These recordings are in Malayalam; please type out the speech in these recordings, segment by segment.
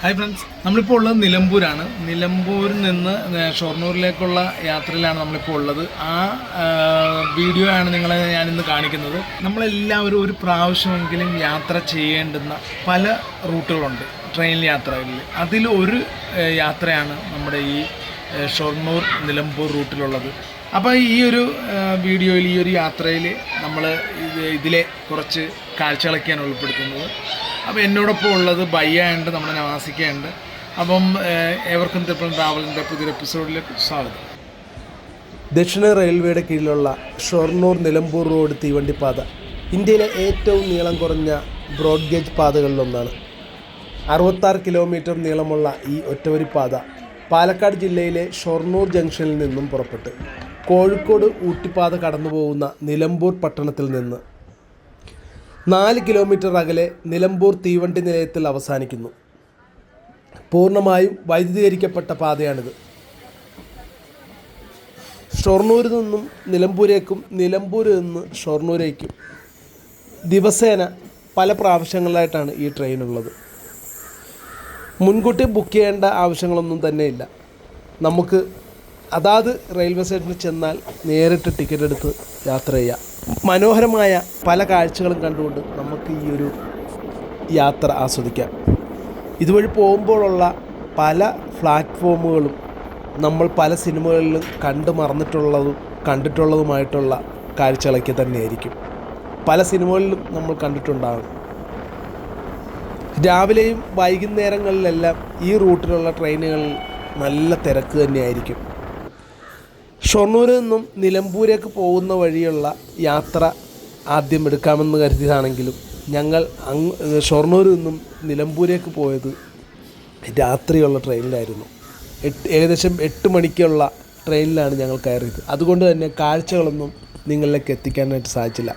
ഹായ് ഫ്രണ്ട്സ്, നമ്മളിപ്പോൾ ഉള്ളത് നിലമ്പൂരാണ്. നിലമ്പൂരിൽ നിന്ന് ഷൊർണൂരിലേക്കുള്ള യാത്രയിലാണ് നമ്മളിപ്പോൾ ഉള്ളത്. ആ വീഡിയോ ആണ് നിങ്ങളെ ഞാനിന്ന് കാണിക്കുന്നത്. നമ്മളെല്ലാവരും ഒരു പ്രാവശ്യമെങ്കിലും യാത്ര ചെയ്യേണ്ടുന്ന പല റൂട്ടുകളുണ്ട് ട്രെയിൻ യാത്രകളിൽ. അതിലൊരു യാത്രയാണ് നമ്മുടെ ഈ ഷൊർണൂർ നിലമ്പൂർ റൂട്ടിലുള്ളത്. അപ്പോൾ ഈ ഒരു വീഡിയോയിൽ, ഈ ഒരു യാത്രയിൽ നമ്മൾ ഇതിലെ കുറച്ച് കാഴ്ചകളൊക്കെയാണ് ഉൾപ്പെടുത്തുന്നത്. അപ്പോൾ എന്നോടൊപ്പം ഉള്ളത് ബയ്യുണ്ട്, നമ്മുടെ നവാസിക്കയുണ്ട്. അപ്പം ഏവർക്കും തിരുപ്പൻ ട്രാവലിൻ്റെ പുതിയൊരു എപ്പിസോഡിലേക്ക് സ്വാഗതം. ദക്ഷിണ റെയിൽവേയുടെ കീഴിലുള്ള ഷൊർണൂർ നിലമ്പൂർ റോഡ് തീവണ്ടിപ്പാത ഇന്ത്യയിലെ ഏറ്റവും നീളം കുറഞ്ഞ ബ്രോഡ് ഗേജ് പാതകളിലൊന്നാണ്. 66 കിലോമീറ്റർ നീളമുള്ള ഈ ഒറ്റവരിപ്പാത പാലക്കാട് ജില്ലയിലെ ഷൊർണൂർ ജംഗ്ഷനിൽ നിന്നും പുറപ്പെട്ട് കോഴിക്കോട് ഊട്ടിപ്പാത കടന്നു പോകുന്ന നിലമ്പൂർ പട്ടണത്തിൽ നിന്ന് 4 കിലോമീറ്റർ അകലെ നിലമ്പൂർ തീവണ്ടി നിലയത്തിൽ അവസാനിക്കുന്നു. പൂർണ്ണമായും വൈദ്യുതീകരിക്കപ്പെട്ട പാതയാണിത്. ഷൊർണൂരിൽ നിന്നും നിലമ്പൂരേക്കും നിലമ്പൂരിൽ നിന്ന് ഷൊർണൂരേക്കും ദിവസേന പല പ്രാവശ്യങ്ങളിലായിട്ടാണ് ഈ ട്രെയിനുള്ളത്. മുൻകൂട്ടി ബുക്ക് ചെയ്യേണ്ട ആവശ്യങ്ങളൊന്നും തന്നെയില്ല. നമുക്ക് അതാത് റെയിൽവേ സ്റ്റേഷനിൽ ചെന്നാൽ നേരിട്ട് ടിക്കറ്റ് എടുത്ത് യാത്ര ചെയ്യാം. മനോഹരമായ പല കാഴ്ചകളും കണ്ടുകൊണ്ട് നമുക്ക് ഈ ഒരു യാത്ര ആസ്വദിക്കാം. ഇതുവഴി പോകുമ്പോഴുള്ള പല പ്ലാറ്റ്ഫോമുകളും നമ്മൾ പല സിനിമകളിലും കണ്ടിട്ടുള്ളതുമായിട്ടുള്ള കാഴ്ചകളൊക്കെ തന്നെയായിരിക്കും. പല സിനിമകളിലും നമ്മൾ കണ്ടിട്ടുണ്ടാകും. രാവിലെയും വൈകുന്നേരങ്ങളിലെല്ലാം ഈ റൂട്ടിലുള്ള ട്രെയിനുകളിൽ നല്ല തിരക്ക് തന്നെയായിരിക്കും. ഷൊർണൂരിൽ നിന്നും നിലമ്പൂരേക്ക് പോകുന്ന വഴിയുള്ള യാത്ര ആദ്യം എടുക്കാമെന്ന് കരുതിയതാണെങ്കിലും ഞങ്ങൾ ഷൊർണൂരിൽ നിന്നും നിലമ്പൂരേക്ക് പോയത് രാത്രിയുള്ള ട്രെയിനിലായിരുന്നു. ഏകദേശം 8 മണിക്കുള്ള ട്രെയിനിലാണ് ഞങ്ങൾ കയറിയത്. അതുകൊണ്ട് തന്നെ കാഴ്ചകളൊന്നും നിങ്ങളിലേക്ക് എത്തിക്കാനായിട്ട് സാധിച്ചില്ല.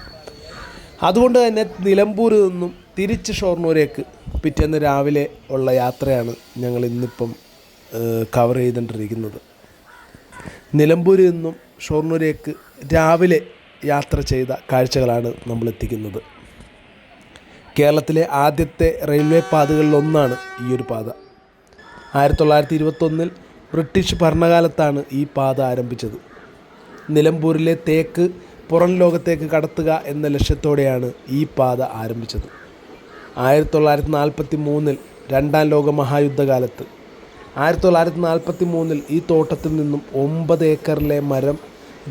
അതുകൊണ്ട് തന്നെ നിലമ്പൂരിൽ നിന്നും തിരിച്ച് ഷൊർണൂരേക്ക് പിറ്റേന്ന് രാവിലെ ഉള്ള യാത്രയാണ് ഞങ്ങൾ ഇന്നിപ്പം കവർ ചെയ്തുകൊണ്ടിരിക്കുന്നത്. നിലമ്പൂരിൽ നിന്നും ഷൊർണൂരേക്ക് രാവിലെ യാത്ര ചെയ്ത കാഴ്ചകളാണ് നമ്മൾ എത്തിക്കുന്നത്. കേരളത്തിലെ ആദ്യത്തെ റെയിൽവേ പാതകളിലൊന്നാണ് ഈ ഒരു പാത. 1921 ബ്രിട്ടീഷ് ഭരണകാലത്താണ് ഈ പാത ആരംഭിച്ചത്. നിലമ്പൂരിലെ തേക്ക് പുറം ലോകത്തേക്ക് കടത്തുക എന്ന ലക്ഷ്യത്തോടെയാണ് ഈ പാത ആരംഭിച്ചത്. 1943 രണ്ടാം ലോക മഹായുദ്ധകാലത്ത് 1943 ഈ തോട്ടത്തിൽ നിന്നും 9 ഏക്കറിലെ മരം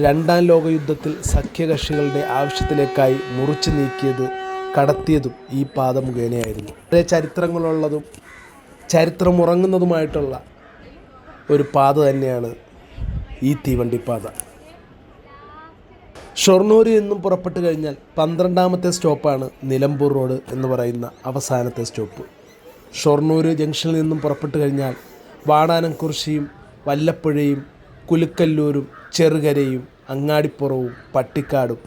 രണ്ടാം ലോകയുദ്ധത്തിൽ സഖ്യകക്ഷികളുടെ ആവശ്യത്തിലേക്കായി മുറിച്ചു നീക്കിയത് കടത്തിയതും ഈ പാത മുഖേനയായിരുന്നു. വളരെ ചരിത്രങ്ങളുള്ളതും ചരിത്രമുറങ്ങുന്നതുമായിട്ടുള്ള ഒരു പാത തന്നെയാണ് ഈ തീവണ്ടിപ്പാത. ഷൊർണൂരിൽ നിന്നും പുറപ്പെട്ടു കഴിഞ്ഞാൽ 12ാമത്തെ സ്റ്റോപ്പാണ് നിലമ്പൂർ റോഡ് എന്ന് പറയുന്ന അവസാനത്തെ സ്റ്റോപ്പ്. ഷൊർണൂർ ജംഗ്ഷനിൽ നിന്നും പുറപ്പെട്ടു കഴിഞ്ഞാൽ വാടാനംകുറിശ്ശിയും വല്ലപ്പുഴയും കുലുക്കല്ലൂരും ചെറുകരയും അങ്ങാടിപ്പുറവും പട്ടിക്കാടും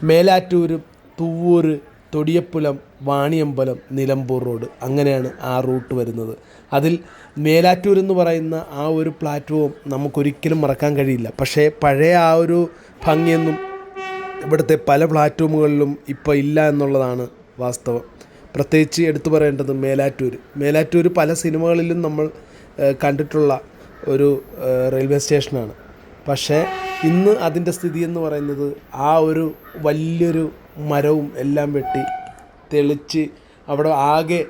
മേലാറ്റൂരും തുവ്വൂർ തൊടിയപ്പുലം വാണിയമ്പലം നിലമ്പൂർ റോഡ്, അങ്ങനെയാണ് ആ റൂട്ട് വരുന്നത്. അതിൽ മേലാറ്റൂർ എന്ന് പറയുന്ന ആ ഒരു പ്ലാറ്റ്ഫോം നമുക്കൊരിക്കലും മറക്കാൻ കഴിയില്ല. പക്ഷേ പഴയ ആ ഒരു ഭംഗിയൊന്നും ഇവിടുത്തെ പല പ്ലാറ്റ്ഫോമുകളിലും ഇപ്പോൾ ഇല്ല എന്നുള്ളതാണ് വാസ്തവം. പ്രത്യേകിച്ച് എടുത്തു പറയേണ്ടത് മേലാറ്റൂർ പല സിനിമകളിലും നമ്മൾ കണ്ടിട്ടുള്ള ഒരു റെയിൽവേ സ്റ്റേഷനാണ്. പക്ഷേ ഇന്ന് അതിൻ്റെ സ്ഥിതി എന്ന് പറയുന്നത് ആ ഒരു വലിയൊരു മരവും എല്ലാം വെട്ടി തെളിച്ച് അവിടെ ആകെ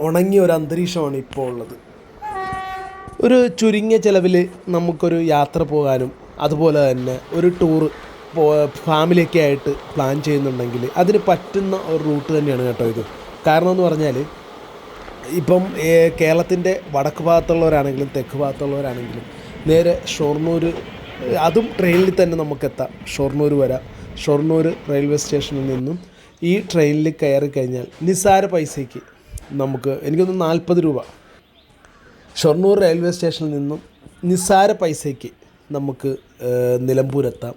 ഉണങ്ങിയ ഒരു അന്തരീക്ഷമാണ് ഇപ്പോൾ ഉള്ളത്. ഒരു ചുരുങ്ങിയ ചിലവിൽ നമുക്കൊരു യാത്ര പോകാനും അതുപോലെ തന്നെ ഒരു ടൂറ് ഫാമിലിയൊക്കെ ആയിട്ട് പ്ലാൻ ചെയ്യുന്നുണ്ടെങ്കിൽ അതിന് പറ്റുന്ന ഒരു റൂട്ട് തന്നെയാണ് കേട്ടോ ഇത്. കാരണം എന്ന് പറഞ്ഞാൽ ഇപ്പം കേരളത്തിൻ്റെ വടക്ക് ഭാഗത്തുള്ളവരാണെങ്കിലും തെക്ക് ഭാഗത്തുള്ളവരാണെങ്കിലും നേരെ ഷൊർണൂർ, അതും ട്രെയിനിൽ തന്നെ നമുക്കെത്താം. ഷൊർണൂർ വരാം. ഷൊർണൂർ റെയിൽവേ സ്റ്റേഷനിൽ നിന്നും ഈ ട്രെയിനിൽ കയറി കഴിഞ്ഞാൽ നിസ്സാര പൈസയ്ക്ക് നമുക്ക്, എനിക്കൊന്ന് 40 രൂപ, ഷൊർണൂർ റെയിൽവേ സ്റ്റേഷനിൽ നിന്നും നിസ്സാര പൈസയ്ക്ക് നമുക്ക് നിലമ്പൂരെത്താം.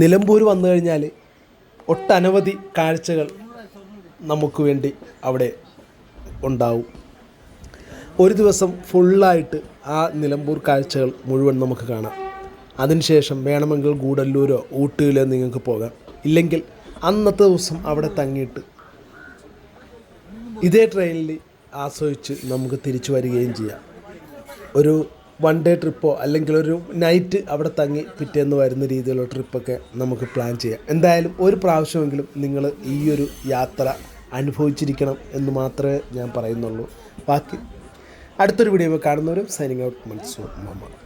നിലമ്പൂർ വന്നു കഴിഞ്ഞാൽ ഒട്ടനവധി കാഴ്ചകൾ നമുക്ക് വേണ്ടി അവിടെ ഉണ്ടാവും. ഒരു ദിവസം ഫുള്ളായിട്ട് ആ നിലമ്പൂർ കാഴ്ചകൾ മുഴുവൻ നമുക്ക് കാണാം. അതിനുശേഷം വേണമെങ്കിൽ ഗൂഡല്ലൂരോ ഊട്ടിയിലോ നിങ്ങൾക്ക് പോകാം. ഇല്ലെങ്കിൽ അന്നത്തെ ദിവസം അവിടെ തങ്ങിയിട്ട് ഇതേ ട്രെയിനിൽ ആസ്വദിച്ച് നമുക്ക് തിരിച്ചു വരികയും ചെയ്യാം. ഒരു 1 ഡേ ട്രിപ്പോ അല്ലെങ്കിൽ ഒരു നൈറ്റ് അവിടെ തങ്ങി പിറ്റേന്ന് വരുന്ന രീതിയിലുള്ള ട്രിപ്പൊക്കെ നമുക്ക് പ്ലാൻ ചെയ്യാം. എന്തായാലും ഒരു പ്രാവശ്യമെങ്കിലും നിങ്ങൾ ഈ ഒരു യാത്ര അനുഭവിച്ചിരിക്കണം എന്ന് മാത്രമേ ഞാൻ പറയുന്നുള്ളൂ. ബാക്കി അടുത്തൊരു വീഡിയോ കാണുന്നവരും സൈനിങ് ഔട്ട് മൻസൂർ മുഹമ്മദ്.